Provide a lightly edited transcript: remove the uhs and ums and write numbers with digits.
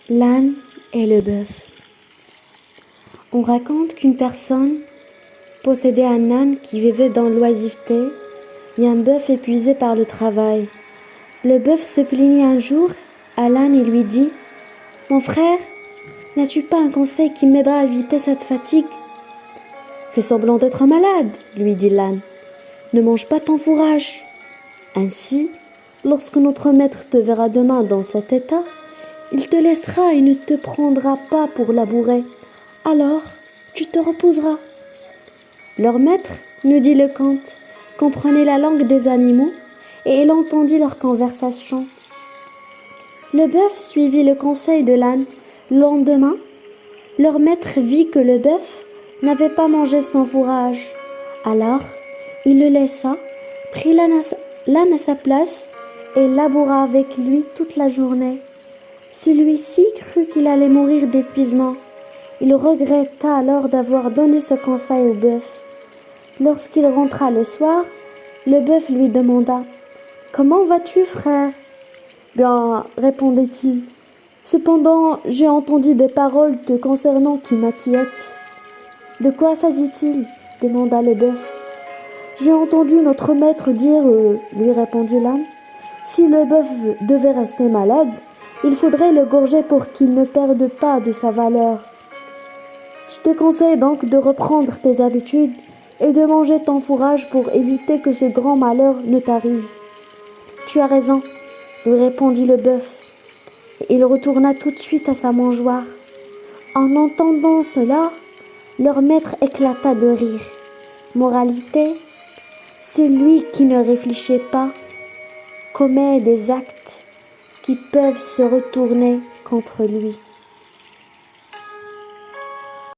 L'âne et le bœuf. On raconte qu'une personne possédait un âne qui vivait dans l'oisiveté et un bœuf épuisé par le travail. Le bœuf se plaignit un jour à l'âne et lui dit « Mon frère, n'as-tu pas un conseil qui m'aidera à éviter cette fatigue ?»« Fais semblant d'être malade, lui dit l'âne. Ne mange pas ton fourrage. Ainsi, lorsque notre maître te verra demain dans cet état, il te laissera et ne te prendra pas pour labourer. Alors, tu te reposeras. » Leur maître, nous dit le conte, comprenait la langue des animaux et il entendit leur conversation. Le bœuf suivit le conseil de l'âne. Le lendemain, leur maître vit que le bœuf n'avait pas mangé son fourrage. Alors, il le laissa, prit l'âne à sa place et laboura avec lui toute la journée. Celui-ci crut qu'il allait mourir d'épuisement. Il regretta alors d'avoir donné ce conseil au bœuf. Lorsqu'il rentra le soir, le bœuf lui demanda « Comment vas-tu, frère ?»« Bien, répondait-il. Cependant, j'ai entendu des paroles te concernant qui m'inquiètent. »« De quoi s'agit-il » demanda le bœuf. « J'ai entendu notre maître dire, lui répondit l'âne, si le bœuf devait rester malade, il faudrait le gorger pour qu'il ne perde pas de sa valeur. Je te conseille donc de reprendre tes habitudes et de manger ton fourrage pour éviter que ce grand malheur ne t'arrive. »« Tu as raison, lui répondit le bœuf. Il retourna tout de suite à sa mangeoire. En entendant cela, leur maître éclata de rire. Moralité, celui qui ne réfléchit pas commet des actes qui peuvent se retourner contre lui.